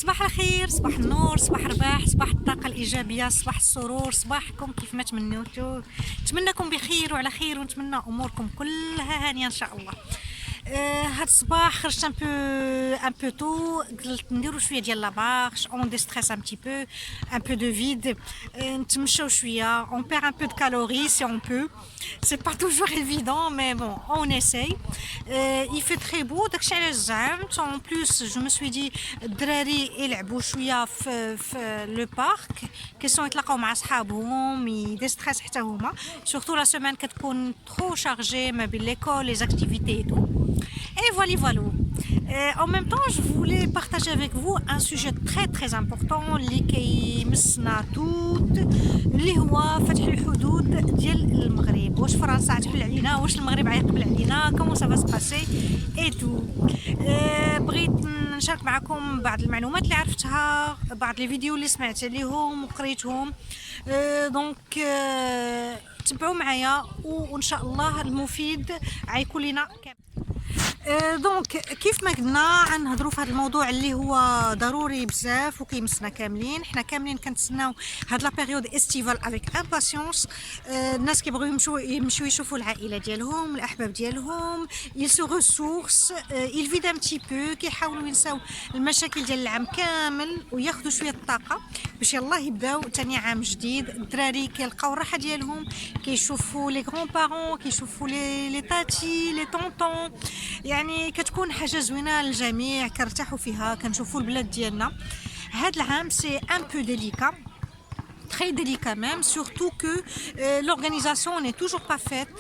صباح الخير، صباح النور، صباح الرباح، صباح الطاقة الإيجابية، صباح السرور، صباحكم كيف ما تمنيتوا. نتمنىكم بخير وعلى خير، ونتمنى أموركم كلها هانية إن شاء الله. هاد الصباح خرجت ان بو تو، قلت نديرو شويه ديال لا مارش اون دي ستريس ان بتي بو ان بو دو فيد، نتمشاو شويه اون بير ان بو دو كالوري سي اون بو. سي با توجور ايفيدون مي بون اون اساي. il fait très beau داكشي علاش زعمت. اون بلوس جو مو سوي دي الدراري يلعبوا شويه في لو بارك، كيسون يتلاقاو مع صحابهم دي ستريس حتى هما، سورتو لا سيمين كتكون ترو شارجي ما بين ليكول لي اكتيفيتي اي تو. Et voilà. En même temps, je voulais partager avec vous un sujet très très important اللي كيمسنا توت، اللي هو فتح الحدود ديال المغرب. واش فرنسا تحل علينا، واش المغرب غيقبل علينا، كومون سا فا سباسي اي تو. بغيت نشارك معكم بعض المعلومات اللي عرفتها، بعض لي فيديو اللي سمعت عليهم وقريتهم. دونك تبعوا معايا وان شاء الله المفيد غيكون لينا. دونك كيف ما قلنا غنهضروا في هذا الموضوع اللي هو ضروري بزاف وكيمسنا كاملين. حنا كاملين كنتسناو هاد لا بيريود استيفال افيك امباسيونس. الناس كيبغيو يمشيو يشوفوا العائله ديالهم، الاحباب ديالهم، ils se ressourcent, ils vident un petit peu، كيحاولوا ينساو المشاكل ديال العام كامل وياخذوا شويه الطاقه باش يلاه يبداو ثاني عام جديد. الدراري كيلقاو الراحه ديالهم، كيشوفوا لي غران بارون، كيشوفوا لي تاتي لي طونطون، يعني كتكون حاجه زوينه للجميع، كنرتاحوا فيها، كنشوفوا البلاد ديالنا. هاد العام سي ان بو ديليكا، très délicat même, surtout que l'organisation n'est toujours pas faite,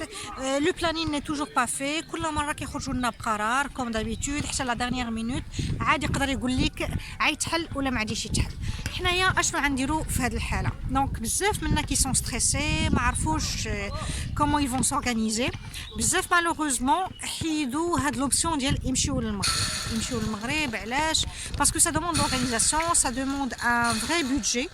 le planning n'est toujours pas fait. كل مره كيخرجوا لنا بقرار comme d'habitude حتى لا dernière minute عاد يقدر يقول لك عيتحل ولا ما عاديش يتحل. حنايا اشنو غنديروا في هذه الحاله؟ دونك بزاف منا كي سون ستريسي، ما عرفوش كومون يفون سورغانيزي. بزاف مالوغوزمون حيدوا هاد لوبسيون ديال يمشيو للمغرب. علاش؟ باسكو سا دوموند اورغانيزاسيون، سا دوموند ان فري بودجي.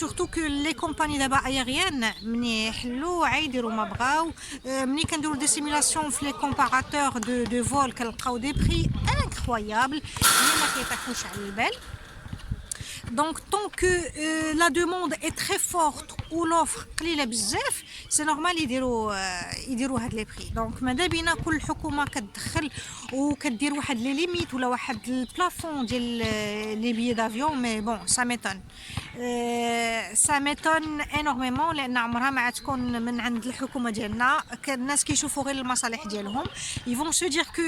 surtout que les compagnies d'abord aériennes مني يحلوا عيديروا ما بغاو. مني كنديروا دي سيمولاسيون في لي كومباراتور دو فول كنلقاو دي بري انكرويابل اللي ما كيطيحوش على البال. Donc tant que la demande est très forte ou l'offre قليله بزاف، سي نورمال يديروا هاد لي بري. دونك ماذا بينا كل حكومه كتدخل وكدير واحد لي ليميت ولا واحد البلافون ديال لي بيي دافيون. مي بون سا ميتون انورميمون، لان عمرها ما تكون من عند الحكومه ديالنا. الناس كيشوفوا غير المصالح ديالهم، يفون سو دير كو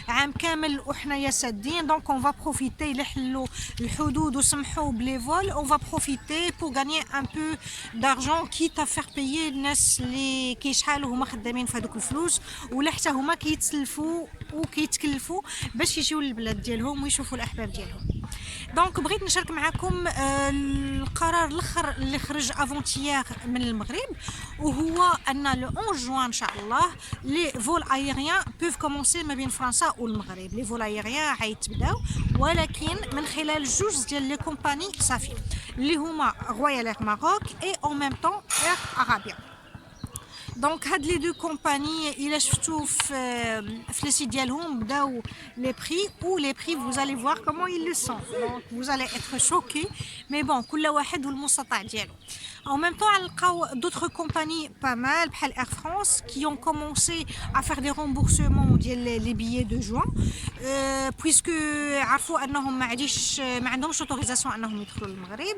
عام كامل وحنايا سادين، دونك اون فا بروفيتي اللي حلوا الحدود وسمحوا بلي فول، اون فا بروفيتي بور غاني ان بو d'argent quitte à faire payer الناس اللي كيشحالوا هما خدامين في هذوك الفلوس، ولا حتى هما كيتسلفوا وكيتكلفوا باش يجيو للبلاد ديالهم ويشوفوا الاحباب ديالهم. دونك بغيت نشارك معكم القرار الاخر اللي خرج افونتيير من المغرب، وهو ان لو 11 جوان ان شاء الله لي فول ايريان بوف كومونسي ما بين فرنسا والمغرب. لي فول ايريان غيتبداو، ولكن من خلال جوج ديال لي كومباني صافي اللي هما رويال اير ماروك اي اون ميم طون اير ارابيا. دونك هاد لي دو كومباني الى شفتو في لي سيت ديالهم بداو لي بري، و لي بري vous allez voir comment ils le sont. donc vous allez être choqués, mais bon كل واحد والمستطاع ديالو. En même temps, نلقاو d'autres compagnies pas mal بحال Air France qui ont commencé à faire des remboursements ديال les billets de juin, puisque عرفوا انهم ما عندهمش autorisation انهم يدخلوا للمغرب.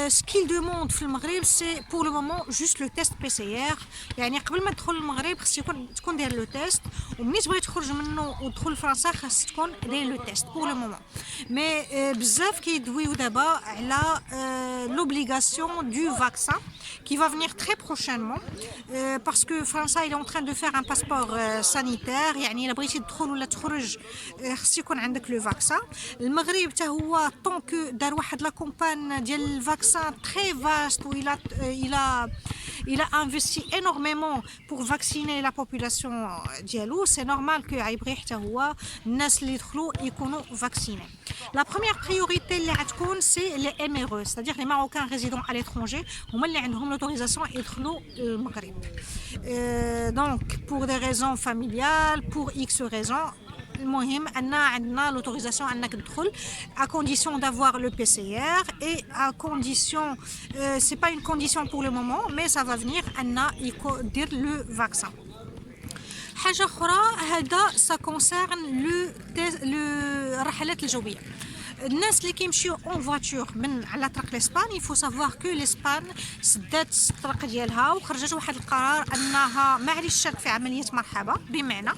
ce qu'ils demandent في المغرب c'est pour le moment juste le test PCR. يعني قبل ما تدخل للمغرب خص تكون داير لو تيست، ومني تبغي تخرج منه وتدخل لفرنسا خص تكون داير لو تيست pour le moment. مي بزاف كيدويو دابا على l'obligation du vaccin qui va venir très prochainement, parce que France est en train de faire un passeport sanitaire. يعني الا بغيتي تدخل ولا تخرج خص يكون عندك لو فاكسان. المغرب حتى هو طونك دار واحد لا كومبان ديال الفاكسان très vaste où il a investi énormément pour vacciner la population ديالو. c'est normal que غيبغي حتى هو الناس اللي يدخلوا يكونوا فاكسيني. La première priorité اللي غتكون c'est les MRE, c'est-à-dire les Marocains résidant à l'étranger, هما اللي عندهم l'autorisation يدخلوا المغرب. Donc pour des raisons familiales, pour X raisons, المهم ان عندنا l'autorisation انك تدخل à condition d'avoir le PCR et à condition c'est pas une condition pour le moment mais ça va venir ان يدير le vaccin. حاجه اخرى هذا ça concerne le الرحلات الجويه. الناس اللي كيمشيو اون فواتور من على طريق لاسبان يفو سافوار كو لاسبان سدات الطرق ديالها وخرجت واحد القرار انها ما عليش تشارك في عمليه مرحبا، بمعنى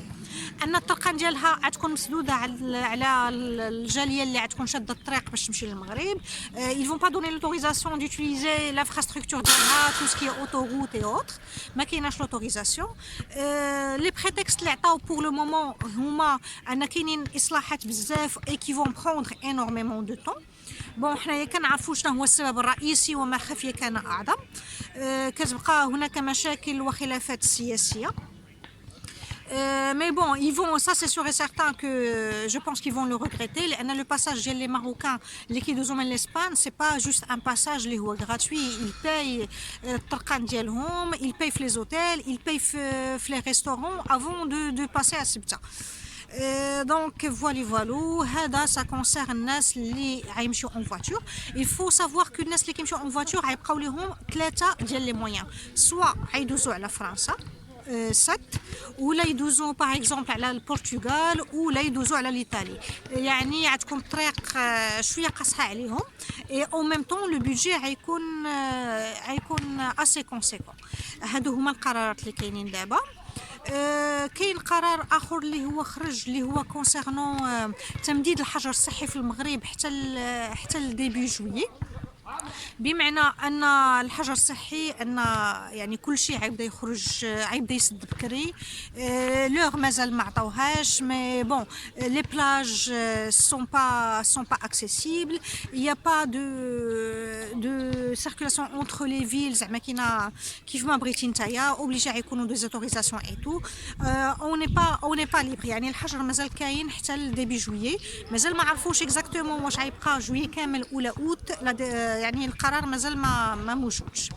ان الطرقان ديالها غتكون مسدوده على الجاليه اللي غتكون شاده الطريق باش تمشي للمغرب. ils vont pas donner l'autorisation d'utiliser l'infrastructure ديالها tout ce qui est autoroute et autres، ما كايناش l'autorisation. لي بريتكست اللي عطاو pour le moment هما ان كاينين اصلاحات بزاف et qui vont prendre énormément de temps. بون حنايا كنعرفوا شنو هو السبب الرئيسي وما خفي كان اعظم. كتبقى هناك مشاكل وخلافات سياسيه. Mais bon, ils vont, ça c'est sûr et certain que je pense qu'ils vont le regretter. Le passage des Marocains, les qui nous emmènent l'Espagne, c'est pas juste un passage les gratuit. Ils payent ils payent les hôtels, ils payent les restaurants avant de passer à Ceuta. Donc voilà, ça concerne الناس اللي غيمشيو en voiture. Il faut savoir que الناس اللي كيمشيو en voiture غيبقاو لهم 3 ديال لي مويان، سواء غيدوزوا على فرنسا 7 ولا يدوزوا باغ اكزومبل على البرتغال ولا يدوزوا على الايطالي، يعني غتكون الطريق شويه قاصحه عليهم اي او ميم طون لو بودجي غيكون اسي كونسيكون. هادو هما القرارات اللي كاينين دابا. كاين قرار اخر اللي هو خرج اللي هو كونسيرنون تمديد الحجر الصحي في المغرب حتى ديبي جويي، بمعنى ان الحجر الصحي ان يعني كل شيء غيبدا يخرج غيبدا يسد بكري. لوغ مازال ما عطاوهاش مي بون لي بلاج سون با accessibles. Il y a pas de circulation entre les villes زعما كاينه كيف ما بغيتي نتايا اوبليجي غيكونوا دي زوتوريزاسيون اي تو. اون ني با ليبر، يعني الحجر مازال كاين حتى لديبي جويي، مازال ما عرفوش اكزاكتومون واش غيبقى جويي كامل ولا اوت، يعني القرار مازال ما موجودش.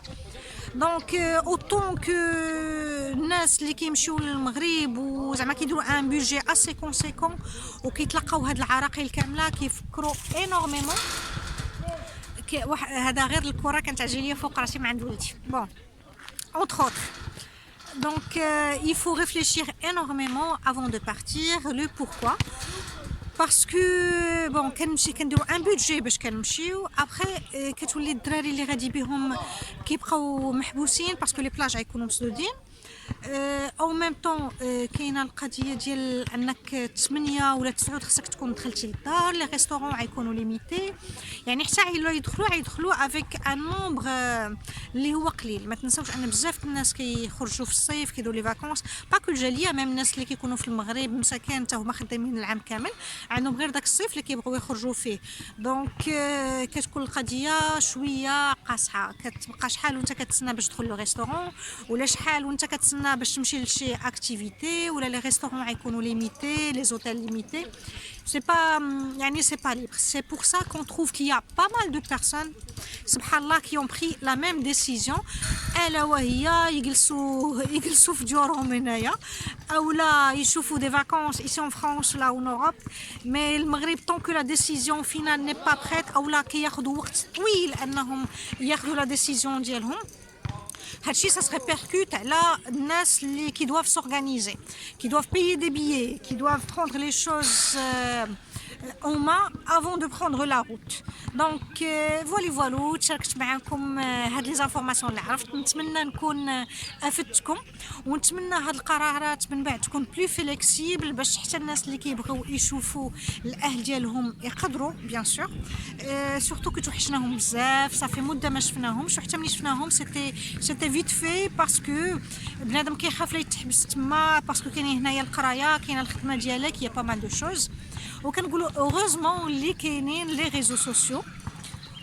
دونك اوتون كو الناس اللي كيمشيو للمغرب وزعما كيديروا ان بودجي اسي كونسيكون وكيتلقاو هاد العراقيل كامله كيفكروا انورميمون. هذا غير الكره كانت عاجي ليا فوق راسي مع عند ولدي. بون entre autres. Donc il faut réfléchir énormément avant de partir. Le pourquoi? Parce que bon كنديروا ان بودجي باش كنمشيو ابخي كتولي الدراري اللي غادي بهم كيبقاو محبوسين باسكو لي بلاج غيكونوا مسدودين. او ميم طون كاينه القضيه ديال انك 8 ولا 9 خصك تكون دخلتي للدار. لي ريستورون غيكونوا ليميتي، يعني حتى الا يدخلوا افيك ان نومبر اللي هو قليل. ما تنساوش ان بزاف الناس كيخرجوا في الصيف كيديروا لي فاكونس، با كل جاليه ميم الناس اللي كيكونوا في المغرب مساكن حتى هما خدامين العام كامل عندهم غير داك الصيف اللي كيبغيو يخرجوا فيه. دونك كتكون القضيه شويه قاصحه، كتبقى شحال وانت كتسنى باش تدخل لو ريستورون، ولا شحال وانت كتسنى باش تمشي لشي اكتيفيتي، ولا لي ريستورون غيكونوا ليميتي، لي زوتيل ليميتي. C'est pas libre. C'est pour ça qu'on trouve qu'il y a pas mal de personnes, subhanallah, qui ont pris la même décision. الا وهي يجلسوا في ديورهم هنايا اولا يشوفوا des vacances ici en France là en Europe. mais المغرب tant que la décision finale n'est pas prête اولا كياخذوا وقت طويل انهم ياخذوا la décision ديالهم. هادشي ça se répercute على الناس اللي qui doivent s'organiser, qui doivent payer des billets, qui doivent prendre les choses en main avant de prendre la route. Donc voilà تشاركت معكم هاد لي زانفورماسيون اللي عرفت. نتمنى نكون افدتكم، ونتمنى هاد القرارات من بعد تكون بلو فليكسيبل باش حتى الناس اللي كيبغيو يشوفوا الاهل ديالهم يقدروا بيان سور. سورتو كتوحشناهم بزاف، صافي مده ما شفناهمش، وحتى ملي شفناهم سيتي فيت في باسكو بنادم كيخاف لا يتحبس تما باسكو كاينين هنايا القرايه، كاينه الخدمه ديالك، يا با مال دو شوز. وكنقولوا اوغوزمون اللي كاينين لي ريزو سوسيو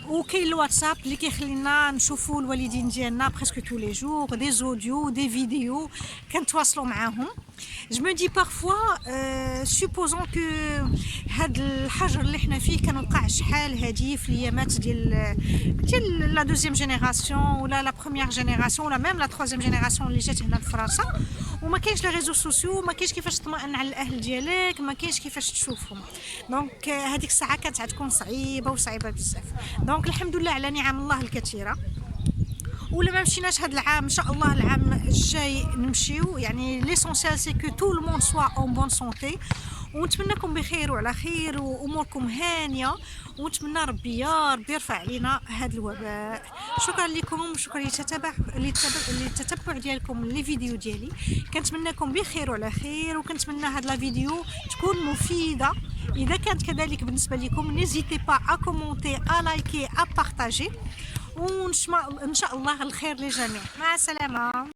وكاين الواتساب اللي كيخلينا نشوفوا الوالدين ديالنا بريسك تو لي جور، دي زوديو دي فيديو كنتواصلوا معاهم. جو مي دي بارفوا سوبوزون كو هاد الحجر اللي حنا فيه كان وقع شحال هادي في الايامات ديال لا دوزيام جينيراسيون ولا لا بروميير جينيراسيون ولا ميم لا تروازيام جينيراسيون اللي جات هنا لفرنسا، وما كاينش لي ريزو سوسيو، ما كاينش كيفاش تطمئن على الاهل ديالك، ما كاينش كيفاش تشوفهم. دونك هذيك الساعه كانت تكون صعيبه وصعيبه بزاف. دونك الحمد لله على نعم الله الكثيره. ولا ما مشيناش هذا العام ان شاء الله العام الجاي نمشيو، يعني ليسونسيال سي كو تو لو موند سوا اون بون سونتي. ونتمنىكم بخير وعلى خير واموركم هانيه، ونتمنى ربي يا ربي يرفع علينا هذا الوباء. شكرا لكم، شكرا للتتبع ديالكم لي فيديو ديالي. كنتمنىكم بخير وعلى خير، وكنتمنى هاد لا فيديو تكون مفيده. اذا كانت كذلك بالنسبه لكم نيزيتي با ا كومونتي ا لايكي ا بارطاجي، وان شاء الله الخير للجميع. مع السلامه.